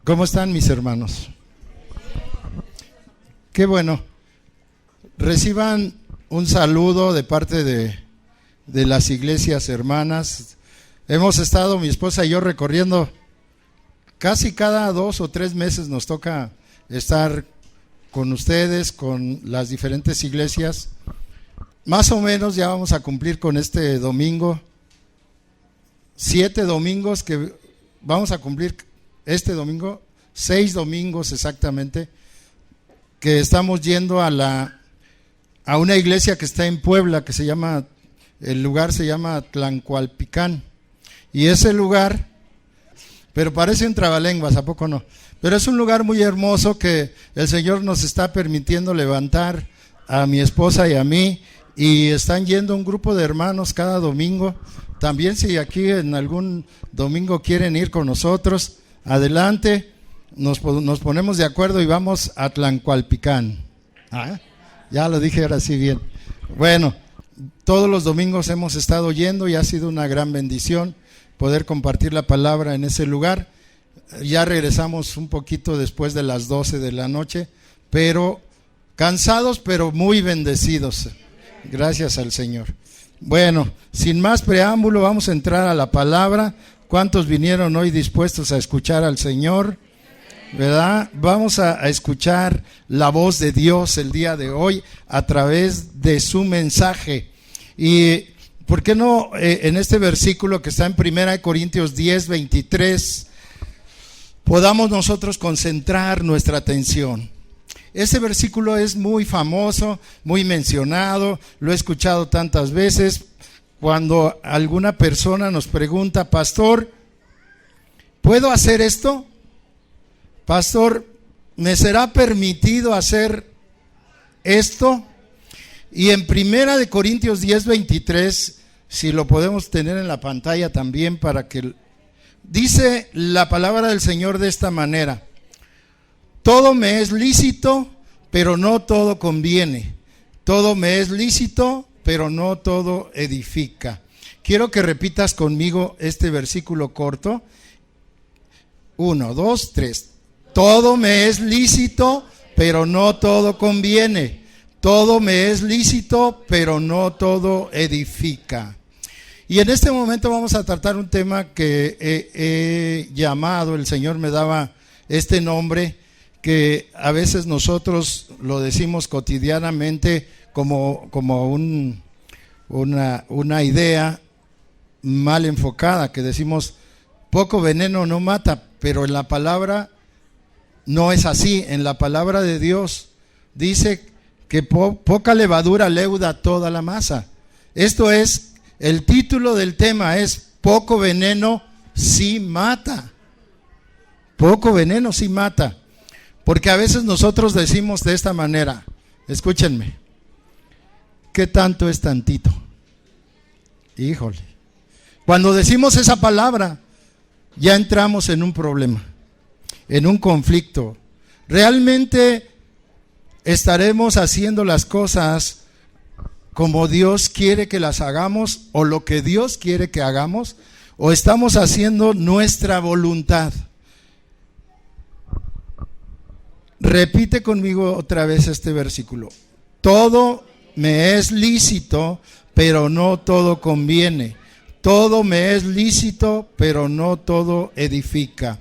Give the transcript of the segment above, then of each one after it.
¿Cómo están mis hermanos? Qué bueno. Reciban un saludo de parte de las iglesias hermanas. Hemos estado, mi esposa y yo, recorriendo casi cada 2 o 3 meses. Nos toca estar con ustedes, con las diferentes iglesias. Más o menos ya vamos a cumplir con este domingo 7 domingos que vamos a cumplir este domingo, 6 domingos exactamente, que estamos yendo a una iglesia que está en Puebla, que el lugar se llama Tlancualpicán. Y ese lugar, pero parece un trabalenguas, ¿a poco no? Pero es un lugar muy hermoso que el Señor nos está permitiendo levantar a mi esposa y a mí, y están yendo un grupo de hermanos cada domingo. También si aquí en algún domingo quieren ir con nosotros, adelante, nos ponemos de acuerdo y vamos a Tlancualpicán. Ya lo dije ahora sí bien. Bueno, todos los domingos hemos estado yendo y ha sido una gran bendición poder compartir la palabra en ese lugar. Ya regresamos un poquito después de las 12 de la noche, pero cansados pero muy bendecidos. Gracias al Señor. Bueno, sin más preámbulo, vamos a entrar a la palabra. ¿Cuántos vinieron hoy dispuestos a escuchar al Señor? ¿Verdad? Vamos a escuchar la voz de Dios el día de hoy a través de su mensaje. Y ¿por qué no en este versículo que está en 1 Corintios 10, 23, podamos nosotros concentrar nuestra atención? Ese versículo es muy famoso, muy mencionado, lo he escuchado tantas veces. Cuando alguna persona nos pregunta: pastor, ¿puedo hacer esto? Pastor, ¿me será permitido hacer esto? Y en 1 Corintios 10, 23, si lo podemos tener en la pantalla también para que... Dice la palabra del Señor de esta manera: todo me es lícito, pero no todo conviene. Todo me es lícito, pero no todo edifica. Quiero que repitas conmigo este versículo corto. 1, 2, 3. Todo me es lícito, pero no todo conviene. Todo me es lícito, pero no todo edifica. Y en este momento vamos a tratar un tema que he llamado, el Señor me daba este nombre, que a veces nosotros lo decimos cotidianamente como una idea mal enfocada, que decimos poco veneno no mata, pero en la palabra no es así. En la palabra de Dios dice que poca levadura leuda toda la masa. Esto es, el título del tema es: poco veneno sí mata. Poco veneno sí mata. Porque a veces nosotros decimos de esta manera, escúchenme: ¿qué tanto es tantito? Híjole. Cuando decimos esa palabra, ya entramos en un problema, en un conflicto. ¿Realmente estaremos haciendo las cosas como Dios quiere que las hagamos, o lo que Dios quiere que hagamos, o estamos haciendo nuestra voluntad? Repite conmigo otra vez este versículo: todo me es lícito, pero no todo conviene. Todo me es lícito, pero no todo edifica.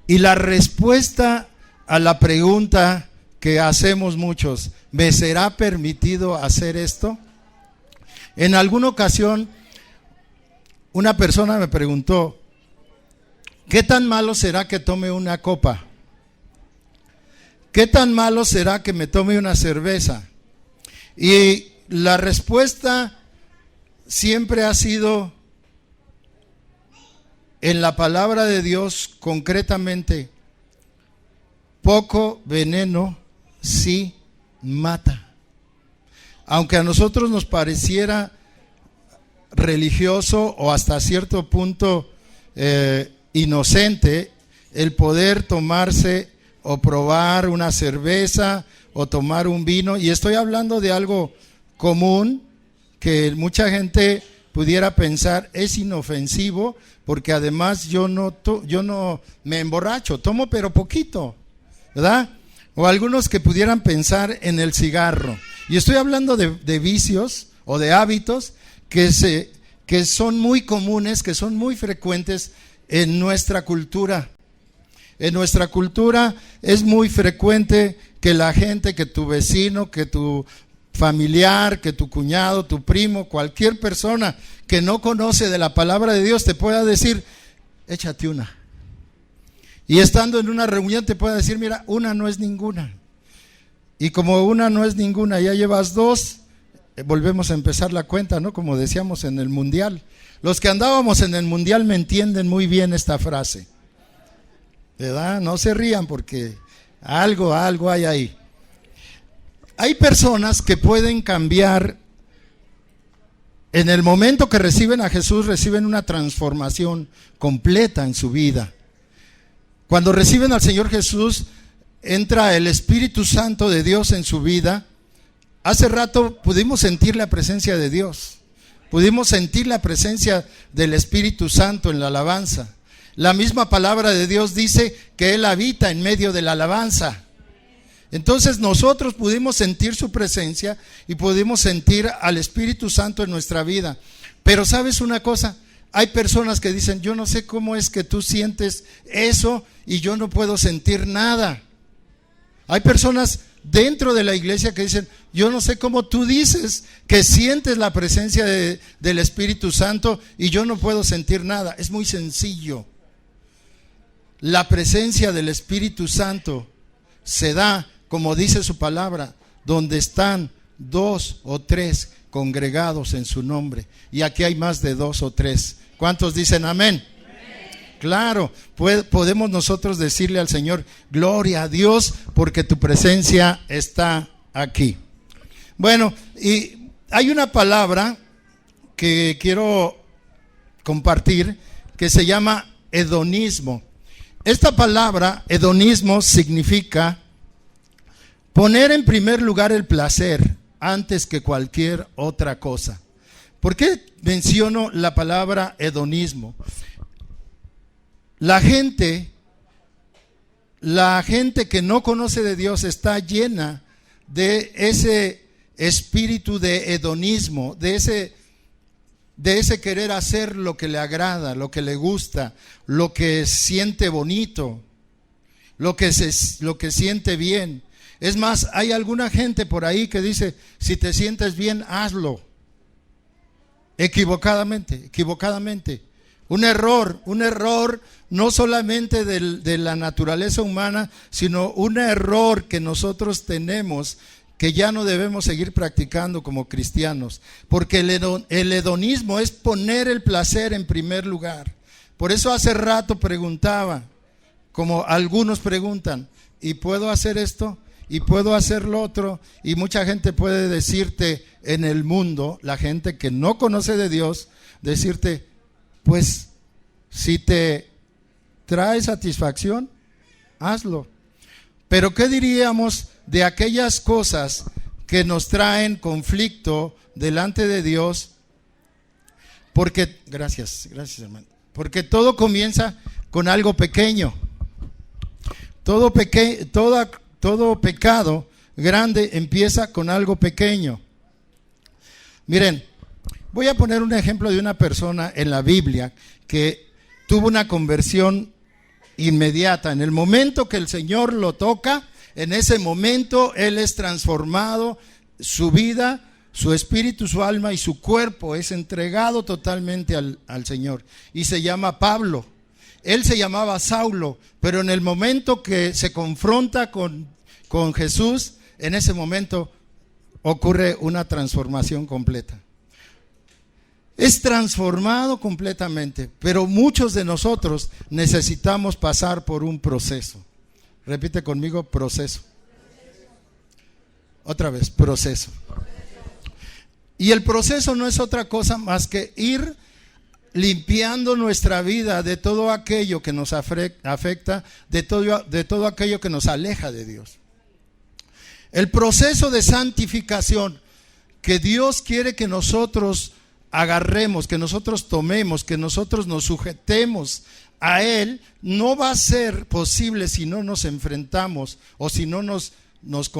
Y la respuesta a la pregunta que hacemos muchos: ¿me será permitido hacer esto? En alguna ocasión una persona me preguntó: ¿qué tan malo será que tome una copa? ¿Qué tan malo será que me tome una cerveza? Y la respuesta siempre ha sido, en la palabra de Dios concretamente: poco veneno sí mata. Aunque a nosotros nos pareciera religioso o hasta cierto punto inocente el poder tomarse o probar una cerveza o tomar un vino, y estoy hablando de algo común que mucha gente pudiera pensar, es inofensivo, porque además yo no me emborracho, tomo pero poquito, ¿verdad? O algunos que pudieran pensar en el cigarro. Y estoy hablando de vicios o de hábitos que son muy comunes, que son muy frecuentes en nuestra cultura. En nuestra cultura es muy frecuente que la gente, que tu vecino, que tu familiar, que tu cuñado, tu primo, cualquier persona que no conoce de la palabra de Dios te pueda decir, échate una. Y estando en una reunión te pueda decir, mira, una no es ninguna. Y como una no es ninguna, ya llevas dos, volvemos a empezar la cuenta, ¿no? Como decíamos en el mundial. Los que andábamos en el mundial me entienden muy bien esta frase, ¿verdad? No se rían porque algo hay ahí. Hay personas que pueden cambiar. En el momento que reciben a Jesús, reciben una transformación completa en su vida. Cuando reciben al Señor Jesús, entra el Espíritu Santo de Dios en su vida. Hace rato pudimos sentir la presencia de Dios. Pudimos sentir la presencia del Espíritu Santo en la alabanza. La misma palabra de Dios dice que Él habita en medio de la alabanza. Entonces nosotros pudimos sentir su presencia y pudimos sentir al Espíritu Santo en nuestra vida. Pero ¿sabes una cosa? Hay personas que dicen, yo no sé cómo es que tú sientes eso y yo no puedo sentir nada. Hay personas dentro de la iglesia que dicen, yo no sé cómo tú dices que sientes la presencia del Espíritu Santo y yo no puedo sentir nada. Es muy sencillo. La presencia del Espíritu Santo se da, como dice su palabra, donde están 2 o 3 congregados en su nombre. Y aquí hay más de 2 o 3. ¿Cuántos dicen amén? Claro, podemos nosotros decirle al Señor, gloria a Dios, porque tu presencia está aquí. Bueno, y hay una palabra que quiero compartir que se llama hedonismo. Esta palabra, hedonismo, significa poner en primer lugar el placer antes que cualquier otra cosa. ¿Por qué menciono la palabra hedonismo? La gente que no conoce de Dios está llena de ese espíritu de hedonismo, de ese querer hacer lo que le agrada, lo que le gusta, lo que siente bonito, lo que siente bien. Es más, hay alguna gente por ahí que dice, si te sientes bien, hazlo. Equivocadamente. Un error no solamente de la naturaleza humana, sino un error que nosotros tenemos que ya no debemos seguir practicando como cristianos. Porque el hedonismo es poner el placer en primer lugar. Por eso hace rato preguntaba, como algunos preguntan, ¿y puedo hacer esto? ¿Y puedo hacer lo otro? Y mucha gente puede decirte en el mundo, la gente que no conoce de Dios, decirte, pues si te trae satisfacción, hazlo. Pero ¿qué diríamos de aquellas cosas que nos traen conflicto delante de Dios? Porque, gracias hermano, porque todo comienza con algo pequeño. Todo pecado grande empieza con algo pequeño. Miren, voy a poner un ejemplo de una persona en la Biblia que tuvo una conversión inmediata. En el momento que el Señor lo toca, en ese momento Él es transformado, su vida, su espíritu, su alma y su cuerpo es entregado totalmente al Señor. Y se llama Pablo. Él se llamaba Saulo, pero en el momento que se confronta con Jesús, en ese momento ocurre una transformación completa. Es transformado completamente, pero muchos de nosotros necesitamos pasar por un proceso. Repite conmigo, proceso. Otra vez, proceso. Y el proceso no es otra cosa más que ir limpiando nuestra vida de todo aquello que nos afecta, de todo aquello que nos aleja de Dios. El proceso de santificación que Dios quiere que nosotros agarremos, que nosotros tomemos, que nosotros nos sujetemos a Él, no va a ser posible si no nos enfrentamos o si no nos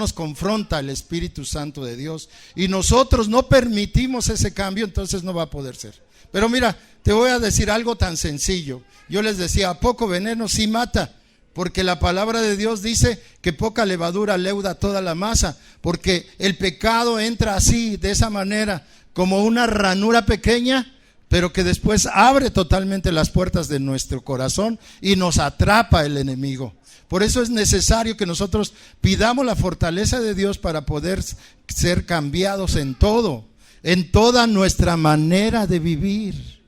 confronta el Espíritu Santo de Dios y nosotros no permitimos ese cambio, entonces no va a poder ser. Pero mira, te voy a decir algo tan sencillo. Yo les decía, ¿a poco veneno sí mata? Porque la palabra de Dios dice que poca levadura leuda toda la masa, porque el pecado entra así, de esa manera, como una ranura pequeña, pero que después abre totalmente las puertas de nuestro corazón y nos atrapa el enemigo. Por eso es necesario que nosotros pidamos la fortaleza de Dios para poder ser cambiados en todo, en toda nuestra manera de vivir.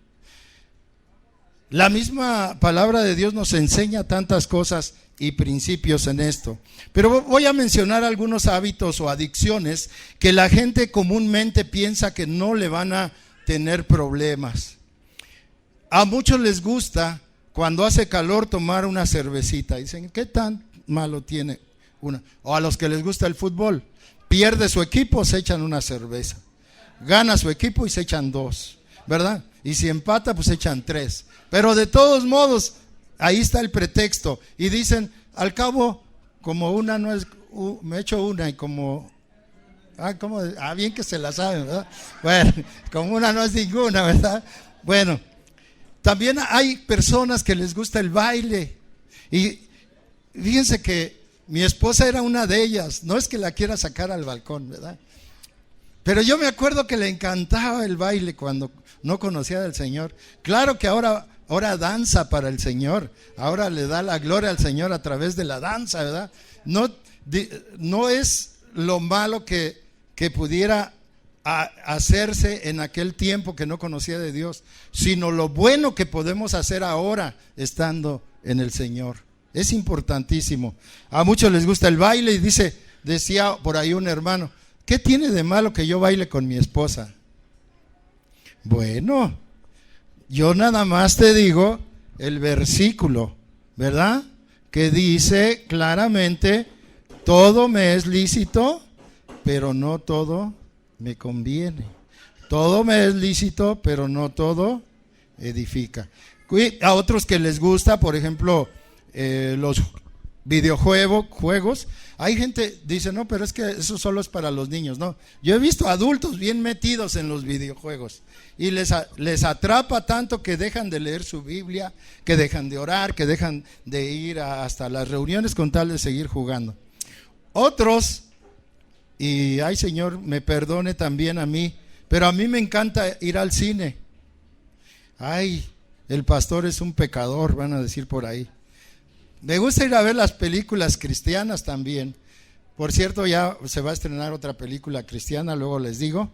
La misma palabra de Dios nos enseña tantas cosas y principios en esto. Pero voy a mencionar algunos hábitos o adicciones que la gente comúnmente piensa que no le van a tener problemas. A muchos les gusta cuando hace calor tomar una cervecita. Dicen, ¿qué tan malo tiene una? O a los que les gusta el fútbol, pierde su equipo, se echan una cerveza. Gana su equipo y se echan 2, ¿verdad? Y si empata, pues se echan 3. Pero de todos modos, ahí está el pretexto. Y dicen, al cabo, como una no es, me echo una y como... bien que se la saben, ¿verdad? Bueno, como una no es ninguna, ¿verdad? Bueno, también hay personas que les gusta el baile. Y fíjense que mi esposa era una de ellas. No es que la quiera sacar al balcón, ¿verdad? Pero yo me acuerdo que le encantaba el baile cuando no conocía del Señor. Claro que ahora danza para el Señor. Ahora le da la gloria al Señor a través de la danza, ¿verdad? No es lo malo que pudiera hacerse en aquel tiempo que no conocía de Dios, sino lo bueno que podemos hacer ahora estando en el Señor. Es importantísimo. A muchos les gusta el baile y decía por ahí un hermano, ¿qué tiene de malo que yo baile con mi esposa? Bueno, yo nada más te digo el versículo, ¿verdad? Que dice claramente, todo me es lícito, pero no todo me conviene. Todo me es lícito, pero no todo edifica. A otros que les gusta, por ejemplo, los videojuegos, hay gente dice, no, pero es que eso solo es para los niños. No, yo he visto adultos bien metidos en los videojuegos y les atrapa tanto que dejan de leer su Biblia, que dejan de orar, que dejan de ir hasta las reuniones con tal de seguir jugando. Otros, y ay Señor, me perdone también a mí, pero a mí me encanta ir al cine. Ay, el pastor es un pecador, van a decir por ahí. Me gusta ir a ver las películas cristianas también. Por cierto, ya se va a estrenar otra película cristiana, luego les digo.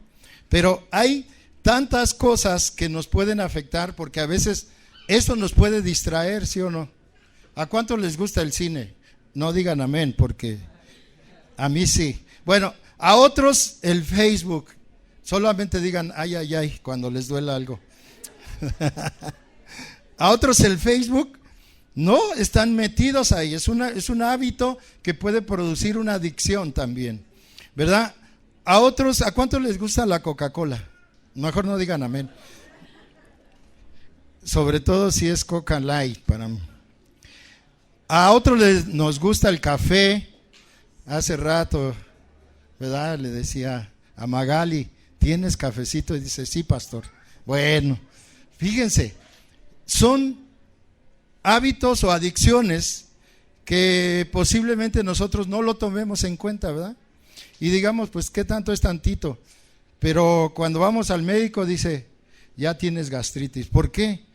Pero hay tantas cosas que nos pueden afectar porque a veces eso nos puede distraer, ¿sí o no? ¿A cuántos les gusta el cine? No digan amén, porque a mí sí. Bueno, a otros el Facebook. Solamente digan ay, ay, ay cuando les duela algo. A otros el Facebook. No, están metidos ahí, es un hábito que puede producir una adicción también, ¿verdad? A otros, ¿a cuántos les gusta la Coca-Cola? Mejor no digan amén. Sobre todo si es Coca Light para mí. A otros nos gusta el café. Hace rato, ¿verdad? Le decía a Magali, ¿tienes cafecito? Y dice, sí, pastor. Bueno, fíjense, son hábitos o adicciones que posiblemente nosotros no lo tomemos en cuenta, ¿verdad? Y digamos, pues, ¿qué tanto es tantito? Pero cuando vamos al médico dice, ya tienes gastritis. ¿Por qué?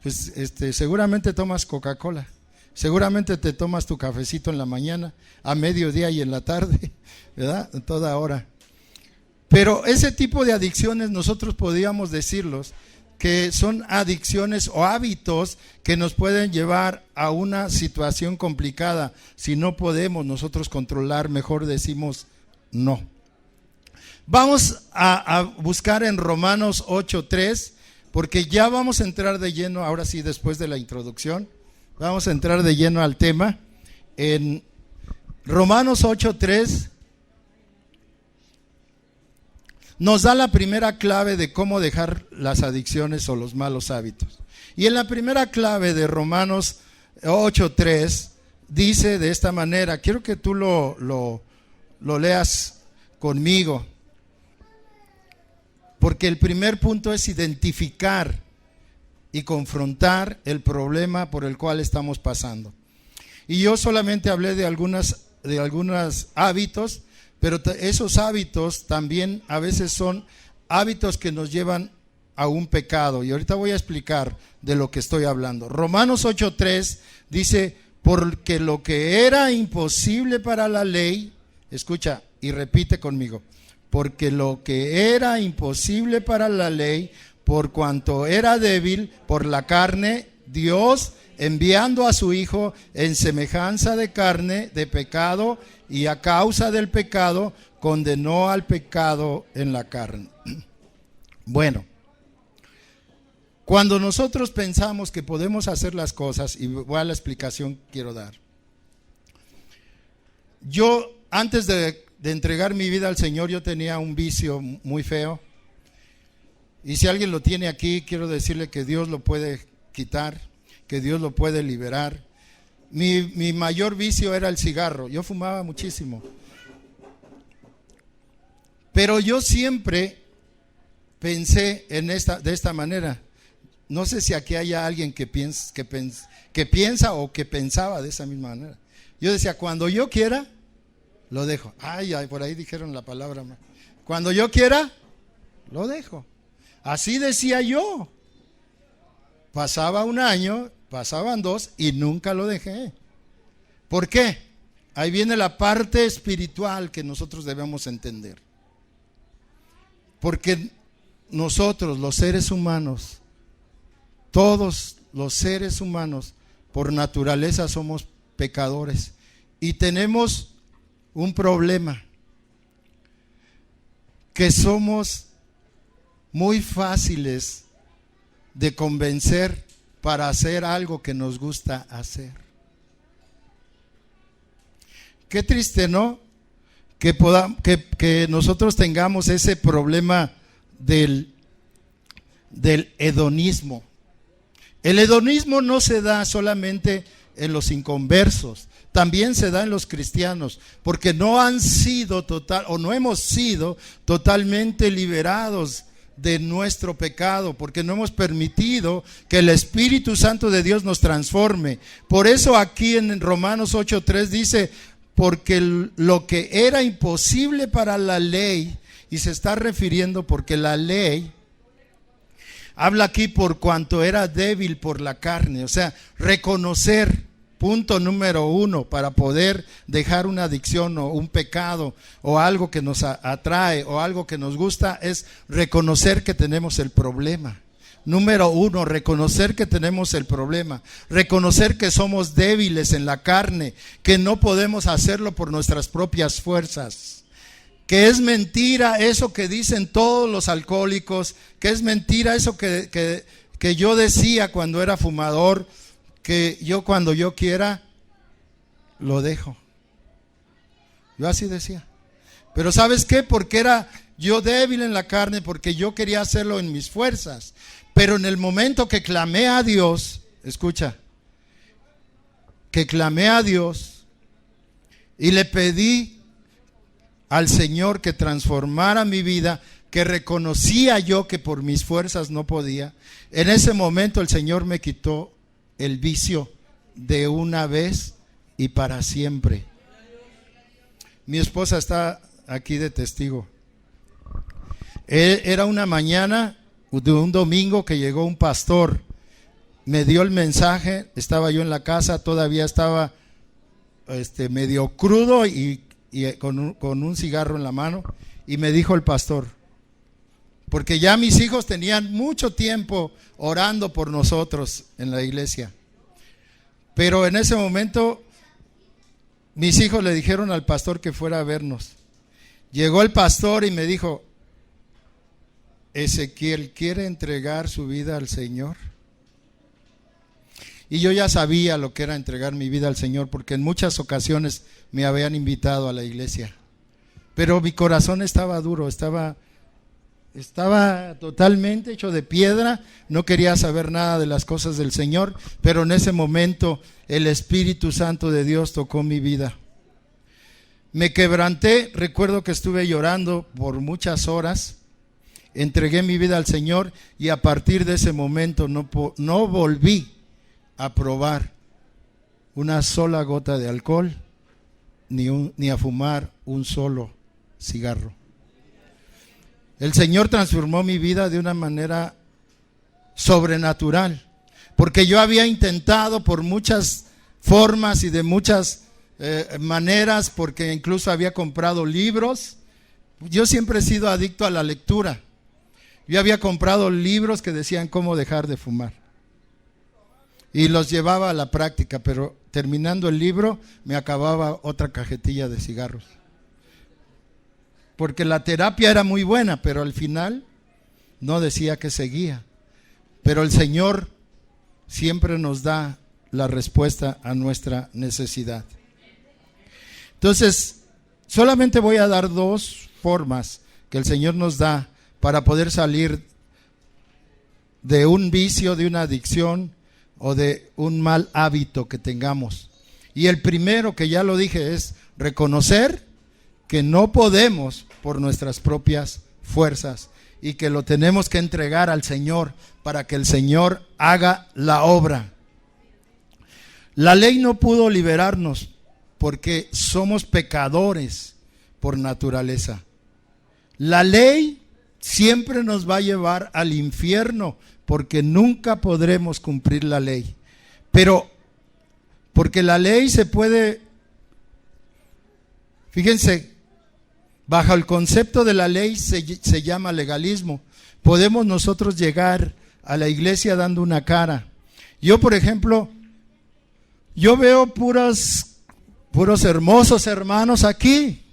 Pues seguramente tomas Coca-Cola, seguramente te tomas tu cafecito en la mañana, a mediodía y en la tarde, ¿verdad? A toda hora. Pero ese tipo de adicciones nosotros podríamos decirlos que son adicciones o hábitos que nos pueden llevar a una situación complicada. Si no podemos nosotros controlar, mejor decimos no. Vamos a buscar en Romanos 8:3, porque ya vamos a entrar de lleno, ahora sí, después de la introducción, vamos a entrar de lleno al tema. En Romanos 8:3 nos da la primera clave de cómo dejar las adicciones o los malos hábitos. Y en la primera clave de Romanos 8:3 dice de esta manera, quiero que tú lo leas conmigo, porque el primer punto es identificar y confrontar el problema por el cual estamos pasando. Y yo solamente hablé de algunos hábitos, pero esos hábitos también a veces son hábitos que nos llevan a un pecado. Y ahorita voy a explicar de lo que estoy hablando. Romanos 8:3 dice, porque lo que era imposible para la ley, escucha y repite conmigo, porque lo que era imposible para la ley, por cuanto era débil por la carne, Dios, enviando a su Hijo en semejanza de carne, de pecado, y a causa del pecado, condenó al pecado en la carne. Bueno, cuando nosotros pensamos que podemos hacer las cosas, y voy a la explicación que quiero dar. Yo, antes de entregar mi vida al Señor, yo tenía un vicio muy feo. Y si alguien lo tiene aquí, quiero decirle que Dios lo puede quitar, que Dios lo puede liberar. Mi mayor vicio era el cigarro. Yo fumaba muchísimo. Pero yo siempre pensé de esta manera. No sé si aquí haya alguien que piensa o que pensaba de esa misma manera. Yo decía, cuando yo quiera, lo dejo. Ay, por ahí dijeron la palabra. Cuando yo quiera, lo dejo. Así decía yo. Pasaba un año, pasaban 2 y nunca lo dejé. ¿Por qué? Ahí viene la parte espiritual que nosotros debemos entender. Porque nosotros, los seres humanos, todos los seres humanos, por naturaleza somos pecadores y tenemos un problema, que somos muy fáciles de convencer para hacer algo que nos gusta hacer. Qué triste, ¿no? Que nosotros tengamos ese problema del hedonismo. El hedonismo no se da solamente en los inconversos, también se da en los cristianos, porque no hemos sido totalmente liberados de nuestro pecado, porque no hemos permitido que el Espíritu Santo de Dios nos transforme. Por eso aquí en Romanos 8:3 dice, porque lo que era imposible para la ley, y se está refiriendo porque la ley habla aquí por cuanto era débil por la carne, o sea, reconocer, punto número 1, para poder dejar una adicción o un pecado o algo que nos atrae o algo que nos gusta, es reconocer que tenemos el problema. Número 1, reconocer que tenemos el problema, reconocer que somos débiles en la carne, que no podemos hacerlo por nuestras propias fuerzas, que es mentira eso que dicen todos los alcohólicos, que es mentira eso que yo decía cuando era fumador, que yo cuando yo quiera lo dejo. Yo así decía. Pero ¿sabes qué? Porque era yo débil en la carne, porque yo quería hacerlo en mis fuerzas. Pero en el momento que clamé a Dios, escucha, que clamé a Dios y le pedí al Señor que transformara mi vida, que reconocía yo que por mis fuerzas no podía, en ese momento el Señor me quitó el vicio de una vez y para siempre. Mi esposa está aquí de testigo. Era una mañana de un domingo que llegó un pastor, me dio el mensaje, estaba yo en la casa, todavía estaba medio crudo y con un cigarro en la mano, y me dijo el pastor, porque ya mis hijos tenían mucho tiempo orando por nosotros en la iglesia, pero en ese momento mis hijos le dijeron al pastor que fuera a vernos. Llegó el pastor y me dijo, Ezequiel, ¿quiere entregar su vida al Señor? Y yo ya sabía lo que era entregar mi vida al Señor, porque en muchas ocasiones me habían invitado a la iglesia, pero mi corazón estaba duro, estaba Estaba totalmente hecho de piedra, no quería saber nada de las cosas del Señor, pero en ese momento el Espíritu Santo de Dios tocó mi vida. Me quebranté, recuerdo que estuve llorando por muchas horas, entregué mi vida al Señor y a partir de ese momento no volví a probar una sola gota de alcohol ni a fumar un solo cigarro. El Señor transformó mi vida de una manera sobrenatural, porque yo había intentado por muchas formas y de muchas maneras, porque incluso había comprado libros. Yo siempre he sido adicto a la lectura. Yo había comprado libros que decían cómo dejar de fumar y los llevaba a la práctica, pero terminando el libro me acababa otra cajetilla de cigarros. Porque la terapia era muy buena, pero al final no decía que seguía. Pero el Señor siempre nos da la respuesta a nuestra necesidad. Entonces, solamente voy a dar dos formas que el Señor nos da para poder salir de un vicio, de una adicción o de un mal hábito que tengamos. Y el primero, que ya lo dije, es reconocer que no podemos por nuestras propias fuerzas y que lo tenemos que entregar al Señor para que el Señor haga la obra. La ley no pudo liberarnos porque somos pecadores por naturaleza. La ley siempre nos va a llevar al infierno porque nunca podremos cumplir la ley. Pero porque la ley se puede, fíjense, bajo el concepto de la ley se llama legalismo. Podemos nosotros llegar a la iglesia dando una cara. Yo, por ejemplo, yo veo puros hermosos hermanos aquí.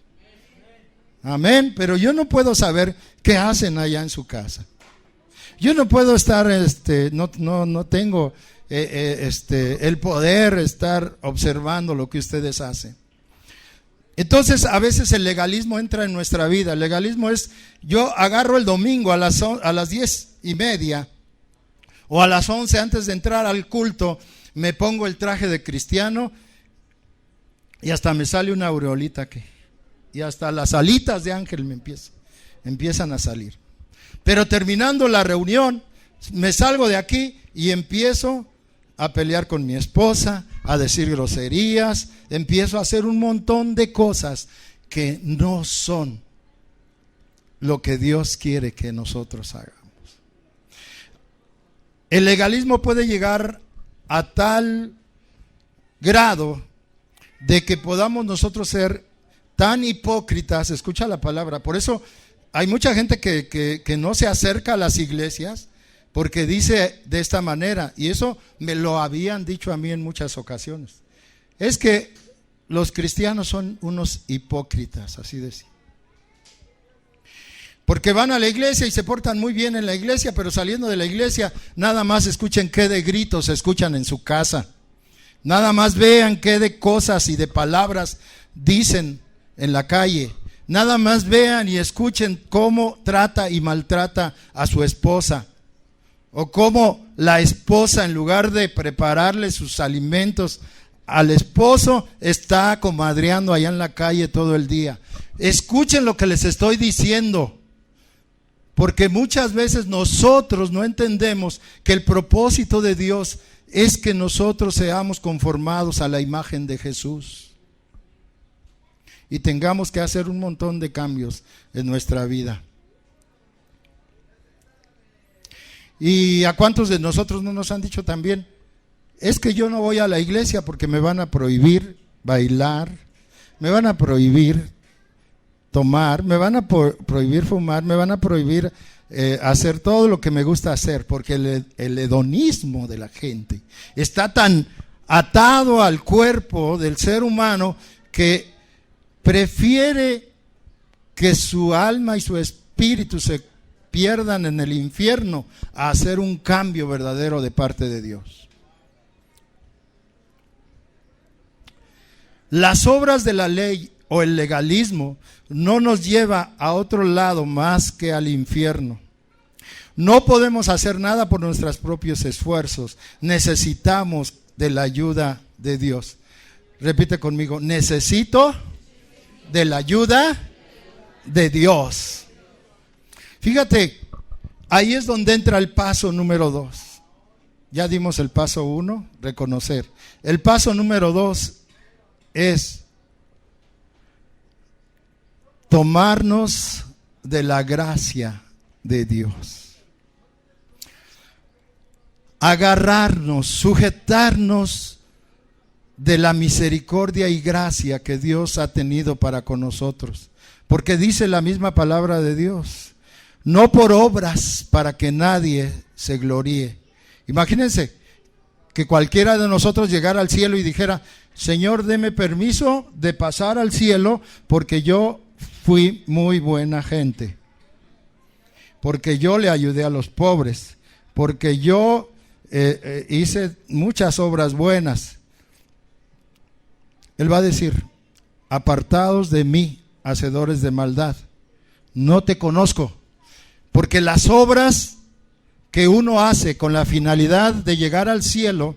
Amén. Pero yo no puedo saber qué hacen allá en su casa. Yo no puedo estar, no tengo el poder estar observando lo que ustedes hacen. Entonces a veces el legalismo entra en nuestra vida. El legalismo es, yo agarro el domingo a las 10:30 o a las 11 antes de entrar al culto, me pongo el traje de cristiano y hasta me sale una aureolita aquí. Y hasta las alitas de ángel me empiezan a salir. Pero terminando la reunión, me salgo de aquí y empiezo a pelear con mi esposa, a decir groserías, empiezo a hacer un montón de cosas que no son lo que Dios quiere que nosotros hagamos. El legalismo puede llegar a tal grado de que podamos nosotros ser tan hipócritas, escucha la palabra, por eso hay mucha gente que no se acerca a las iglesias, porque dice de esta manera, y eso me lo habían dicho a mí en muchas ocasiones, es que los cristianos son unos hipócritas, así decía. Porque van a la iglesia y se portan muy bien en la iglesia, pero saliendo de la iglesia, nada más escuchen qué de gritos se escuchan en su casa. Nada más vean qué de cosas y de palabras dicen en la calle. Nada más vean y escuchen cómo trata y maltrata a su esposa. O cómo la esposa, en lugar de prepararle sus alimentos al esposo, está comadreando allá en la calle todo el día. Escuchen lo que les estoy diciendo, porque muchas veces nosotros no entendemos que el propósito de Dios es que nosotros seamos conformados a la imagen de Jesús y tengamos que hacer un montón de cambios en nuestra vida. ¿Y a cuántos de nosotros no nos han dicho también? Es que yo no voy a la iglesia porque me van a prohibir bailar, me van a prohibir tomar, me van a prohibir fumar, me van a prohibir hacer todo lo que me gusta hacer, porque el hedonismo de la gente está tan atado al cuerpo del ser humano que prefiere que su alma y su espíritu se pierdan en el infierno a hacer un cambio verdadero de parte de Dios. Las obras de la ley o el legalismo no nos lleva a otro lado más que al infierno. No podemos hacer nada por nuestros propios esfuerzos. Necesitamos de la ayuda de Dios. Repite conmigo: necesito de la ayuda de Dios. Fíjate, ahí es donde entra el paso número 2. Ya dimos el paso 1, reconocer. El paso número 2 es tomarnos de la gracia de Dios. Agarrarnos, sujetarnos de la misericordia y gracia que Dios ha tenido para con nosotros. Porque dice la misma palabra de Dios: no por obras para que nadie se gloríe. Imagínense que cualquiera de nosotros llegara al cielo y dijera: Señor, deme permiso de pasar al cielo porque yo fui muy buena gente, porque yo le ayudé a los pobres, porque yo hice muchas obras buenas. Él va a decir: apartados de mí, hacedores de maldad, no te conozco. Porque las obras que uno hace con la finalidad de llegar al cielo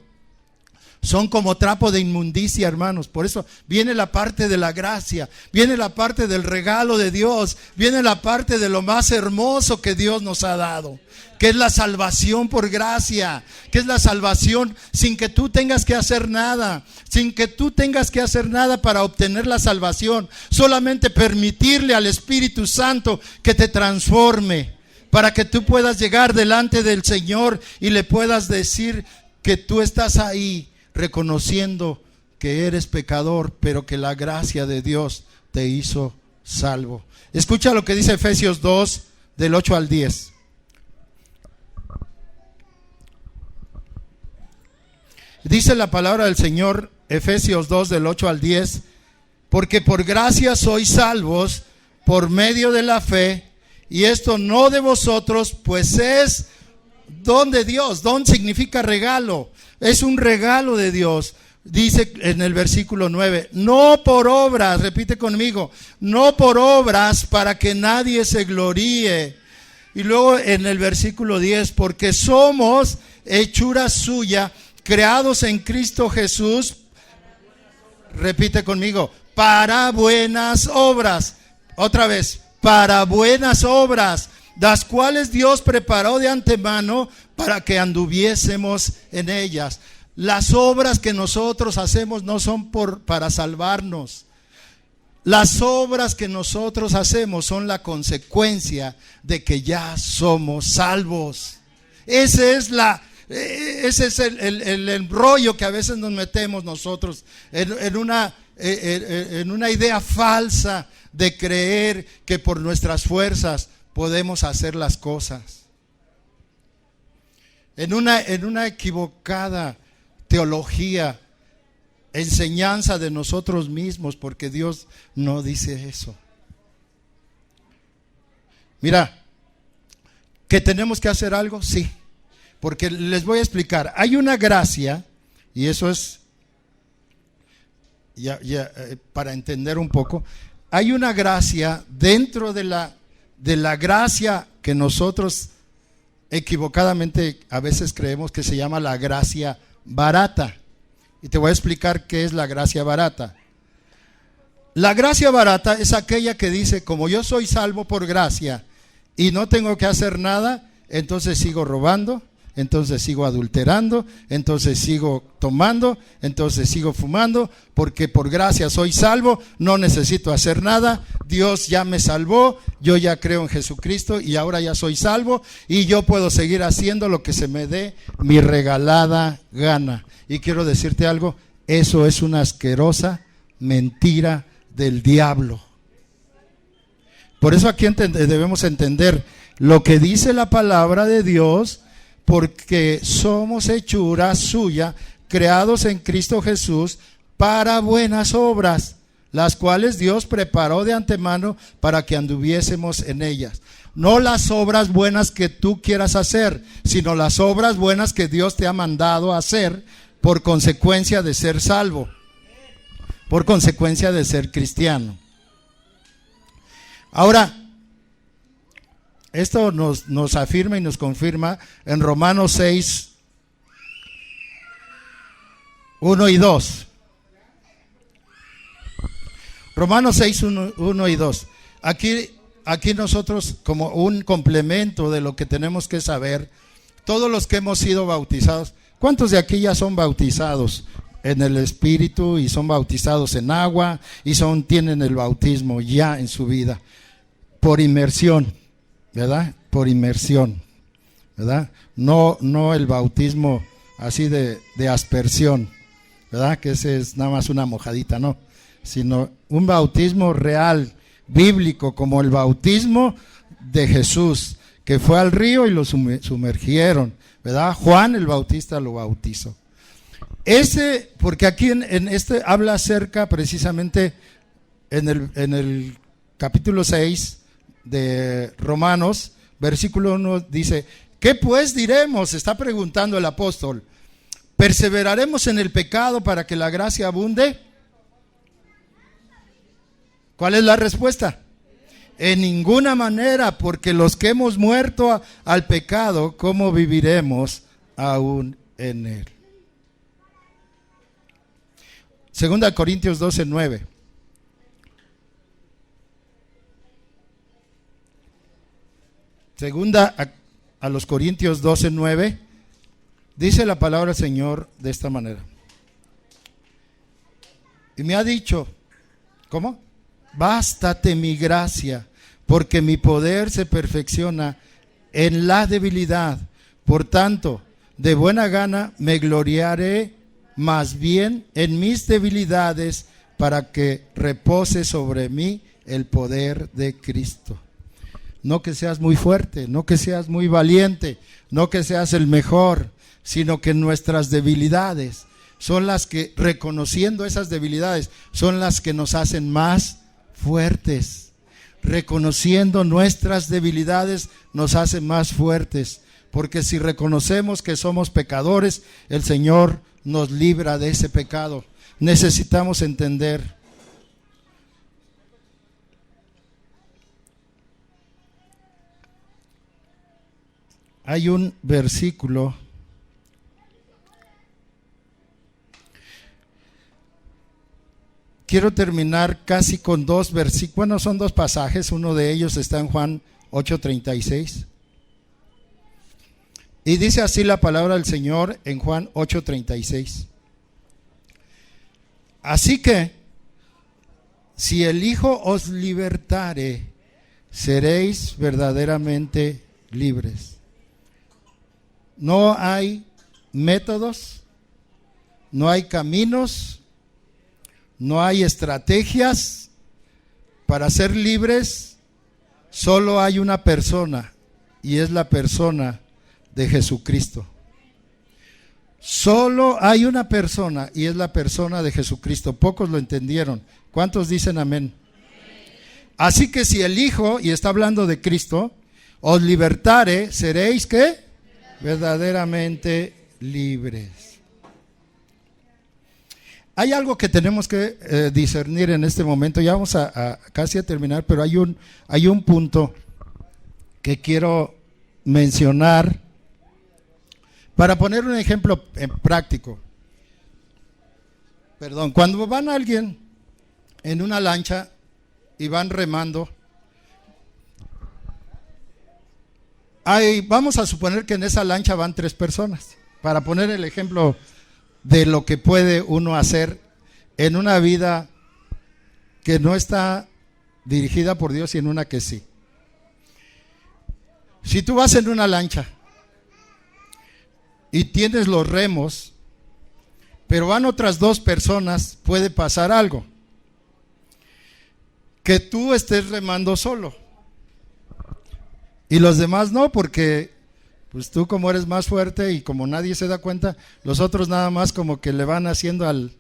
son como trapo de inmundicia, hermanos. Por eso viene la parte de la gracia, viene la parte del regalo de Dios, viene la parte de lo más hermoso que Dios nos ha dado, que es la salvación por gracia, que es la salvación sin que tú tengas que hacer nada, sin que tú tengas que hacer nada para obtener la salvación. Solamente permitirle al Espíritu Santo que te transforme, para que tú puedas llegar delante del Señor y le puedas decir que tú estás ahí reconociendo que eres pecador, pero que la gracia de Dios te hizo salvo. Escucha lo que dice Efesios 2, del 8 al 10. Dice la palabra del Señor, Efesios 2, del 8 al 10: porque por gracia sois salvos por medio de la fe, y esto no de vosotros, pues es don de Dios. Don significa regalo, es un regalo de Dios. Dice en el versículo 9, no por obras, repite conmigo, no por obras para que nadie se gloríe. Y luego en el versículo 10, porque somos hechura suya, creados en Cristo Jesús, repite conmigo, para buenas obras. Otra vez, para buenas obras, las cuales Dios preparó de antemano para que anduviésemos en ellas. Las obras que nosotros hacemos no son para salvarnos. Las obras que nosotros hacemos son la consecuencia de que ya somos salvos. Ese es el embrollo que a veces nos metemos nosotros en una idea falsa de creer que por nuestras fuerzas podemos hacer las cosas. En una equivocada teología, enseñanza de nosotros mismos, porque Dios no dice eso. Mira, ¿que tenemos que hacer algo? Sí, porque les voy a explicar. Hay una gracia, y eso es para entender un poco. Hay una gracia dentro de la gracia que nosotros equivocadamente a veces creemos que se llama la gracia barata. Y te voy a explicar qué es la gracia barata. La gracia barata es aquella que dice: como yo soy salvo por gracia y no tengo que hacer nada, entonces sigo robando, entonces sigo adulterando, entonces sigo tomando, entonces sigo fumando, porque por gracia soy salvo, no necesito hacer nada, Dios ya me salvó, yo ya creo en Jesucristo y ahora ya soy salvo y yo puedo seguir haciendo lo que se me dé mi regalada gana. Y quiero decirte algo, eso es una asquerosa mentira del diablo. Por eso aquí debemos entender lo que dice la palabra de Dios, porque somos hechura suya, creados en Cristo Jesús para buenas obras, las cuales Dios preparó de antemano para que anduviésemos en ellas. No las obras buenas que tú quieras hacer, sino las obras buenas que Dios te ha mandado a hacer por consecuencia de ser salvo, por consecuencia de ser cristiano. Ahora, esto nos afirma y nos confirma en Romanos 6, 1 y 2. Romanos 6, 1 y 2. Aquí nosotros, como un complemento de lo que tenemos que saber, todos los que hemos sido bautizados, ¿cuántos de aquí ya son bautizados en el Espíritu y son bautizados en agua y tienen el bautismo ya en su vida? Por inmersión, ¿verdad? Por inmersión, ¿verdad? No el bautismo así de aspersión, ¿verdad? Que ese es nada más una mojadita, no, sino un bautismo real, bíblico, como el bautismo de Jesús, que fue al río y lo sumergieron, ¿verdad? Juan el Bautista lo bautizó. Porque aquí en este habla acerca precisamente en el capítulo 6 de Romanos, versículo 1 dice, ¿qué pues diremos? Está preguntando el apóstol. ¿Perseveraremos en el pecado para que la gracia abunde? ¿Cuál es la respuesta? En ninguna manera, porque los que hemos muerto al pecado, ¿cómo viviremos aún en él? Segunda Corintios 12, 9. Segunda a los Corintios 12, 9. Dice la palabra del Señor de esta manera. Y me ha dicho, ¿cómo? Bástate mi gracia, porque mi poder se perfecciona en la debilidad. Por tanto, de buena gana me gloriaré más bien en mis debilidades, para que repose sobre mí el poder de Cristo. No que seas muy fuerte, no que seas muy valiente, no que seas el mejor, sino que nuestras debilidades son las que, reconociendo esas debilidades, son las que nos hacen más fuertes. Reconociendo nuestras debilidades nos hacen más fuertes, porque si reconocemos que somos pecadores, el Señor nos libra de ese pecado. Necesitamos entender. Hay un versículo quiero terminar casi con dos versículos, bueno, son dos pasajes, uno de ellos está en Juan 8:36. Y dice así la palabra del Señor en Juan 8:36. Así que, si el Hijo os libertare, seréis verdaderamente libres. No hay métodos, no hay caminos, no hay estrategias para ser libres. Solo hay una persona, y es la persona de Jesucristo. Solo hay una persona, y es la persona de Jesucristo. Pocos lo entendieron. ¿Cuántos dicen amén? Así que si el Hijo, y está hablando de Cristo, os libertare, seréis ¿qué? Verdaderamente libres. Hay algo que tenemos que discernir en este momento. Ya vamos a casi a terminar, pero hay un punto que quiero mencionar para poner un ejemplo práctico. Perdón, cuando van alguien en una lancha y van remando, vamos a suponer que en esa lancha van 3 personas, para poner el ejemplo de lo que puede uno hacer en una vida que no está dirigida por Dios y en una que sí. Si tú vas en una lancha y tienes los remos, pero van otras 2 personas, puede pasar algo. Que tú estés remando solo y los demás no, porque pues tú, como eres más fuerte y como nadie se da cuenta, los otros nada más como que le van haciendo al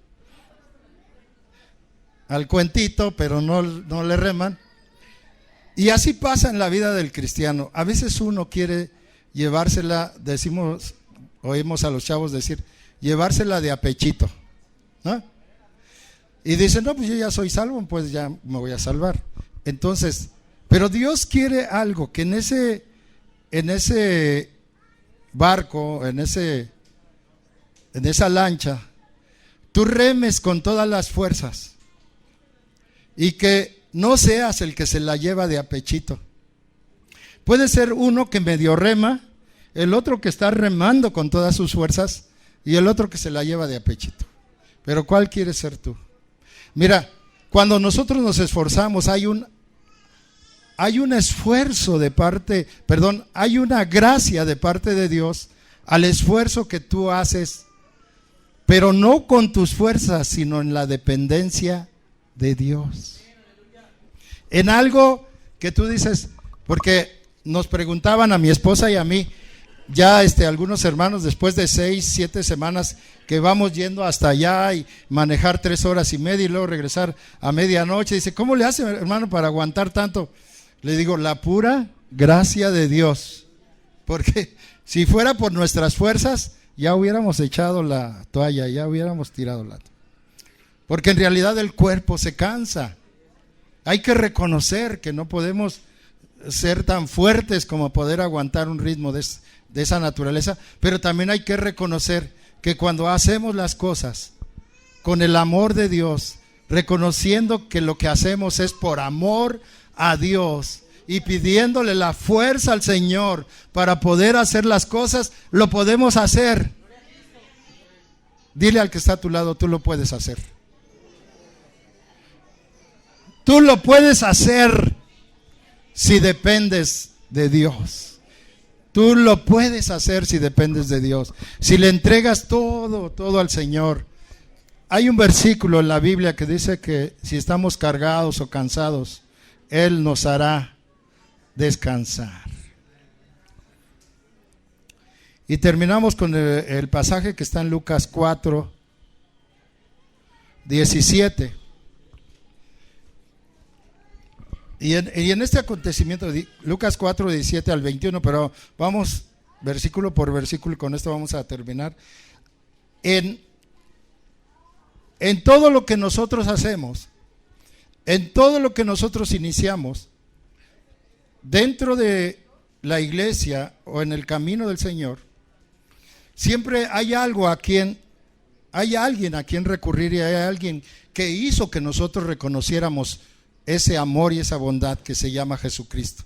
cuentito, pero no le reman. Y así pasa en la vida del cristiano. A veces uno quiere llevársela, oímos a los chavos decir, llevársela de a pechito, ¿no? Y dicen, no, pues yo ya soy salvo, pues ya me voy a salvar. Entonces, Pero Dios quiere algo, que en ese barco, en esa lancha, tú remes con todas las fuerzas y que no seas el que se la lleva de a pechito. Puede ser uno que medio rema, el otro que está remando con todas sus fuerzas y el otro que se la lleva de a pechito. Pero ¿cuál quieres ser tú? Mira, cuando nosotros nos esforzamos, hay un esfuerzo de parte, hay una gracia de parte de Dios al esfuerzo que tú haces, pero no con tus fuerzas, sino en la dependencia de Dios. En algo que tú dices, porque nos preguntaban a mi esposa y a mí, ya algunos hermanos, después de 6, 7 semanas que vamos yendo hasta allá y manejar 3 horas y media y luego regresar a medianoche, dice, ¿cómo le hace, hermano, para aguantar tanto? Le digo, la pura gracia de Dios, porque si fuera por nuestras fuerzas, ya hubiéramos echado la toalla, ya hubiéramos tirado la toalla. Porque en realidad el cuerpo se cansa. Hay que reconocer que no podemos ser tan fuertes como poder aguantar un ritmo de esa naturaleza, pero también hay que reconocer que cuando hacemos las cosas con el amor de Dios, reconociendo que lo que hacemos es por amor a Dios y pidiéndole la fuerza al Señor para poder hacer las cosas, lo podemos hacer. Dile al que está a tu lado, tú lo puedes hacer. Tú lo puedes hacer si dependes de Dios. Tú lo puedes hacer si dependes de Dios. Si le entregas todo al Señor. Hay un versículo en la Biblia que dice que si estamos cargados o cansados, Él nos hará descansar. Y terminamos con el pasaje que está en Lucas 4, 17. Y en este acontecimiento, Lucas 4, 17 al 21, pero vamos versículo por versículo y con esto vamos a terminar. En todo lo que nosotros hacemos, en todo lo que nosotros iniciamos, dentro de la iglesia o en el camino del Señor, siempre hay alguien a quien recurrir y hay alguien que hizo que nosotros reconociéramos ese amor y esa bondad que se llama Jesucristo.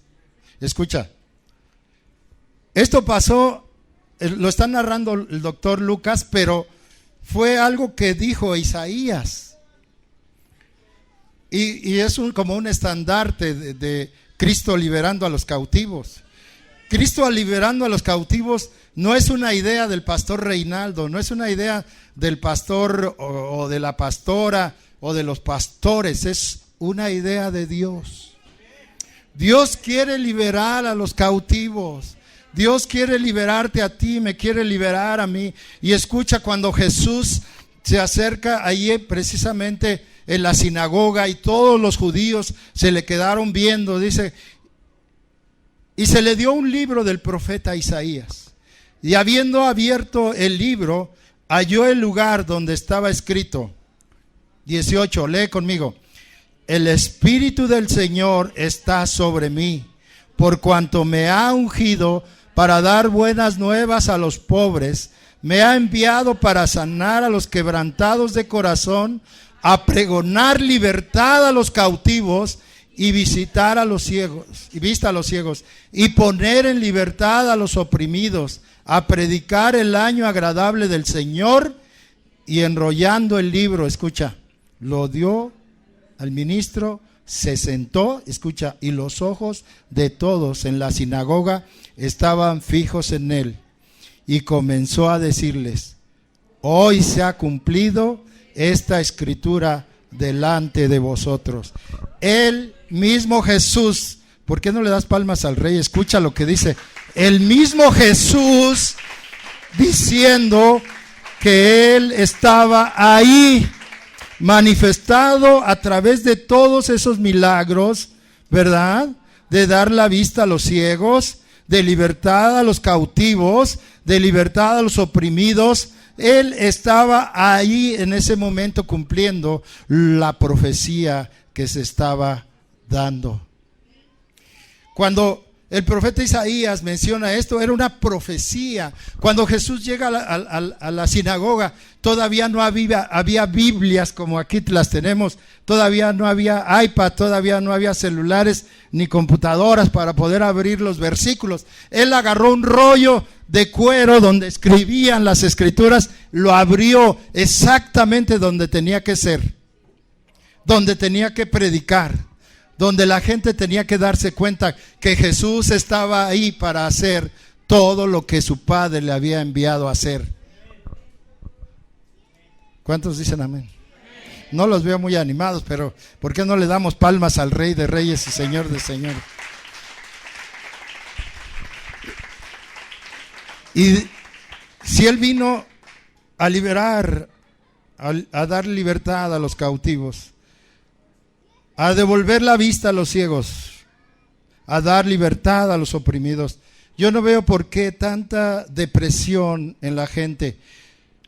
Escucha, esto pasó, lo está narrando el doctor Lucas, pero fue algo que dijo Isaías. Y es como un estandarte de Cristo liberando a los cautivos. Cristo liberando a los cautivos no es una idea del pastor Reinaldo, no es una idea del pastor o de la pastora o de los pastores, es una idea de Dios. Dios quiere liberar a los cautivos. Dios quiere liberarte a ti, me quiere liberar a mí. Y escucha, cuando Jesús se acerca allí precisamente en la sinagoga y todos los judíos se le quedaron viendo, dice, y se le dio un libro del profeta Isaías. Y habiendo abierto el libro, halló el lugar donde estaba escrito. 18, lee conmigo. El Espíritu del Señor está sobre mí, por cuanto me ha ungido para dar buenas nuevas a los pobres, me ha enviado para sanar a los quebrantados de corazón, a pregonar libertad a los cautivos y visitar a los ciegos, y vista a los ciegos, y poner en libertad a los oprimidos, a predicar el año agradable del Señor. Y enrollando el libro, escucha, lo dio al ministro, se sentó, escucha, y los ojos de todos en la sinagoga estaban fijos en él, y comenzó a decirles: hoy se ha cumplido esta escritura delante de vosotros. El mismo Jesús, ¿por qué no le das palmas al rey? Escucha lo que dice, el mismo Jesús diciendo que él estaba ahí, manifestado a través de todos esos milagros, ¿verdad? De dar la vista a los ciegos, de libertad a los cautivos, de libertad a los oprimidos. Él estaba ahí en ese momento cumpliendo la profecía que se estaba dando. Cuando el profeta Isaías menciona esto, era una profecía. Cuando Jesús llega a la sinagoga, todavía no había Biblias como aquí las tenemos, todavía no había iPad, todavía no había celulares ni computadoras para poder abrir los versículos. Él agarró un rollo de cuero donde escribían las escrituras, lo abrió exactamente donde tenía que ser, donde tenía que predicar, donde la gente tenía que darse cuenta que Jesús estaba ahí para hacer todo lo que su Padre le había enviado a hacer. ¿Cuántos dicen amén? No los veo muy animados, pero ¿por qué no le damos palmas al Rey de Reyes y Señor de Señores? Y si Él vino a liberar, a dar libertad a los cautivos, a devolver la vista a los ciegos, a dar libertad a los oprimidos, yo no veo por qué tanta depresión en la gente.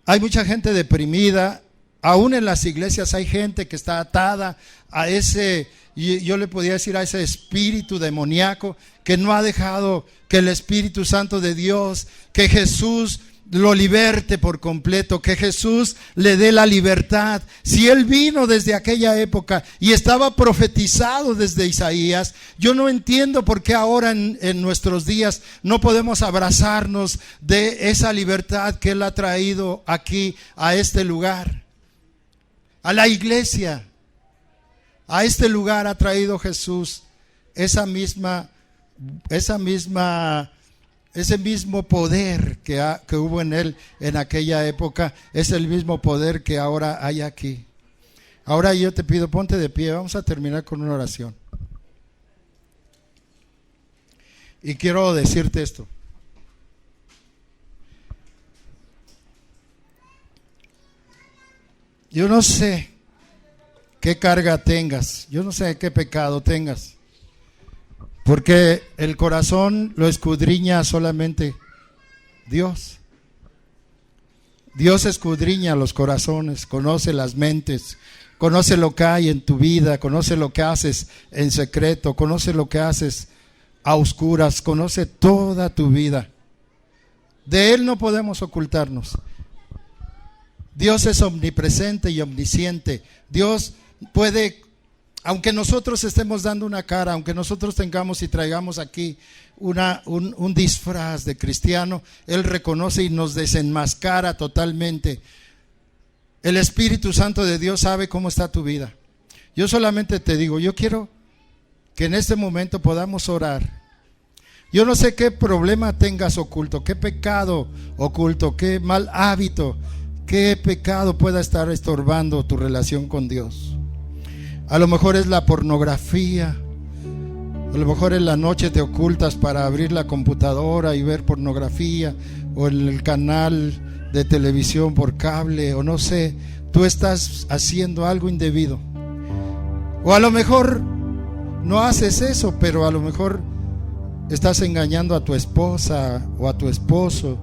Hay mucha gente deprimida, aún en las iglesias hay gente que está atada a ese, yo le podría decir, a ese espíritu demoníaco que no ha dejado que el Espíritu Santo de Dios, que Jesús lo liberte por completo, que Jesús le dé la libertad. Si Él vino desde aquella época y estaba profetizado desde Isaías, yo no entiendo por qué ahora en nuestros días no podemos abrazarnos de esa libertad que Él ha traído aquí a este lugar, a la iglesia. A este lugar ha traído Jesús ese mismo poder que hubo en Él en aquella época, es el mismo poder que ahora hay aquí. Ahora yo te pido, ponte de pie, vamos a terminar con una oración. Y quiero decirte esto. Yo no sé qué carga tengas, yo no sé qué pecado tengas, porque el corazón lo escudriña solamente Dios. Dios escudriña los corazones, conoce las mentes, conoce lo que hay en tu vida, conoce lo que haces en secreto, conoce lo que haces a oscuras, conoce toda tu vida. De Él no podemos ocultarnos. Dios es omnipresente y omnisciente. Dios puede, aunque nosotros estemos dando una cara, aunque nosotros tengamos y traigamos aquí un disfraz de cristiano, Él reconoce y nos desenmascara totalmente. El Espíritu Santo de Dios sabe cómo está tu vida. Yo solamente te digo, yo quiero que en este momento podamos orar. Yo no sé qué problema tengas oculto, qué pecado oculto, qué mal hábito, qué pecado pueda estar estorbando tu relación con Dios. A lo mejor es la pornografía, a lo mejor en la noche te ocultas para abrir la computadora y ver pornografía, o en el canal de televisión por cable, o no sé, tú estás haciendo algo indebido. O a lo mejor no haces eso, pero a lo mejor estás engañando a tu esposa o a tu esposo,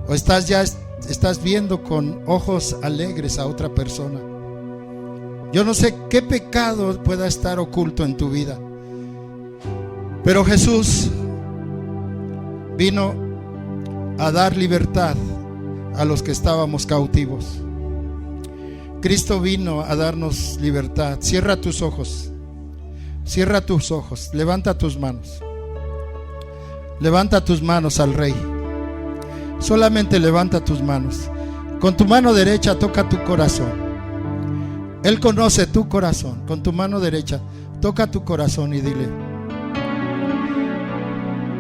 o estás viendo con ojos alegres a otra persona. Yo no sé qué pecado pueda estar oculto en tu vida, pero Jesús vino a dar libertad a los que estábamos cautivos. Cristo vino a darnos libertad. Cierra tus ojos, levanta tus manos. Levanta tus manos al Rey. Solamente levanta tus manos. Con tu mano derecha toca tu corazón. Él conoce tu corazón. Con tu mano derecha toca tu corazón y dile: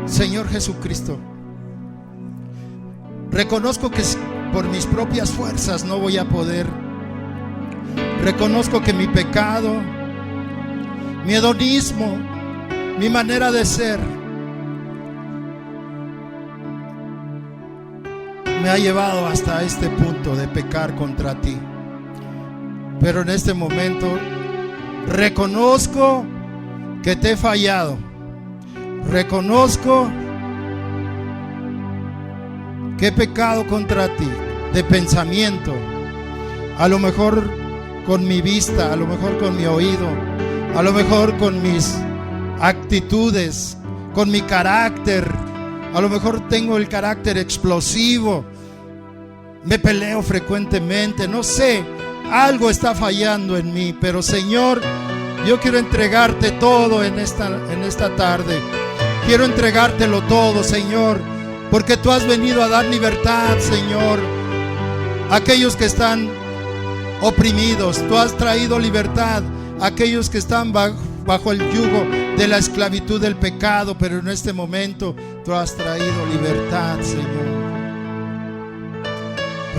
Señor Jesucristo, reconozco que por mis propias fuerzas no voy a poder. Reconozco que mi pecado, mi hedonismo, mi manera de ser me ha llevado hasta este punto de pecar contra ti. Pero en este momento reconozco que te he fallado. Reconozco que he pecado contra ti de pensamiento, a lo mejor con mi vista, a lo mejor con mi oído, a lo mejor con mis actitudes, con mi carácter. A lo mejor tengo el carácter explosivo, me peleo frecuentemente, no sé, algo está fallando en mí. Pero Señor, yo quiero entregarte todo en esta tarde. Quiero entregártelo todo, Señor, porque tú has venido a dar libertad, Señor, a aquellos que están oprimidos. Tú has traído libertad a aquellos que están bajo el yugo de la esclavitud del pecado. Pero en este momento tú has traído libertad, Señor.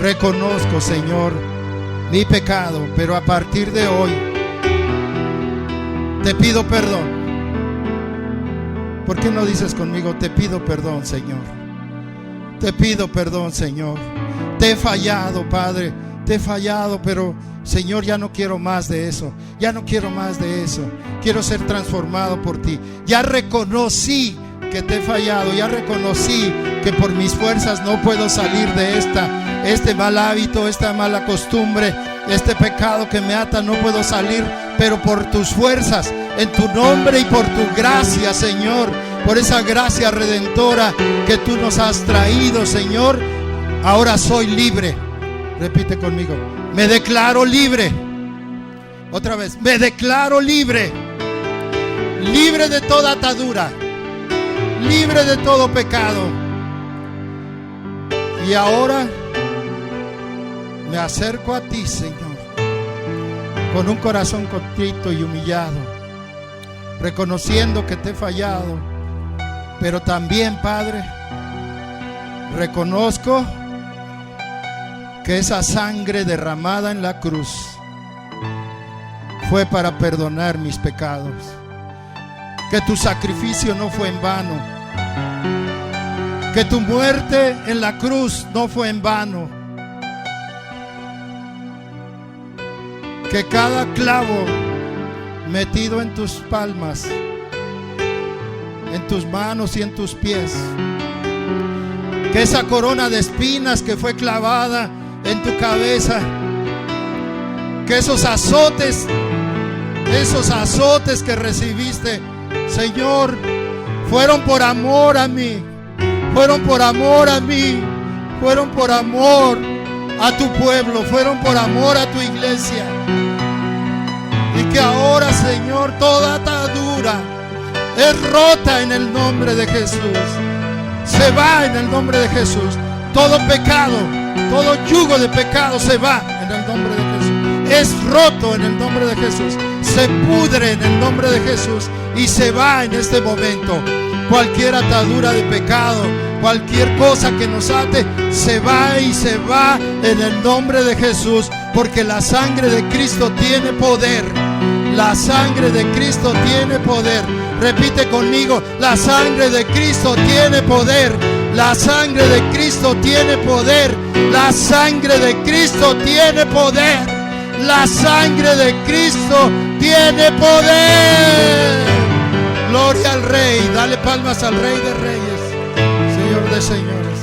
Reconozco, Señor, mi pecado, pero a partir de hoy te pido perdón. ¿Por qué no dices conmigo: te pido perdón, Señor? Te pido perdón, Señor. Te he fallado, Padre, te he fallado, pero Señor, ya no quiero más de eso. Ya no quiero más de eso. Quiero ser transformado por ti. Ya reconocí que te he fallado. Ya reconocí que por mis fuerzas no puedo salir de este mal hábito, esta mala costumbre, este pecado que me ata. No puedo salir, pero por tus fuerzas, en tu nombre y por tu gracia, Señor, por esa gracia redentora que tú nos has traído, Señor, ahora soy libre. Repite conmigo: me declaro libre. Otra vez: me declaro libre. Libre de toda atadura, libre de todo pecado. Y ahora me acerco a ti, Señor, con un corazón contrito y humillado, reconociendo que te he fallado. Pero también, Padre, reconozco que esa sangre derramada en la cruz fue para perdonar mis pecados, que tu sacrificio no fue en vano, que tu muerte en la cruz no fue en vano, que cada clavo metido en tus palmas, en tus manos y en tus pies, que esa corona de espinas que fue clavada en tu cabeza, que esos azotes que recibiste, Señor, fueron por amor a mí, fueron por amor a mí, fueron por amor a tu pueblo, fueron por amor a tu iglesia. Y que ahora, Señor, toda atadura es rota en el nombre de Jesús. Se va en el nombre de Jesús. Todo pecado, todo yugo de pecado se va en el nombre de Jesús. Es roto en el nombre de Jesús. Se pudre en el nombre de Jesús y se va en este momento. Cualquier atadura de pecado, cualquier cosa que nos ate, se va y se va en el nombre de Jesús, porque la sangre de Cristo tiene poder. La sangre de Cristo tiene poder. Repite conmigo: la sangre de Cristo tiene poder. La sangre de Cristo tiene poder. La sangre de Cristo tiene poder. La sangre de Cristo tiene poder. Gloria al Rey. Dale palmas al Rey de Reyes, Señor de señores.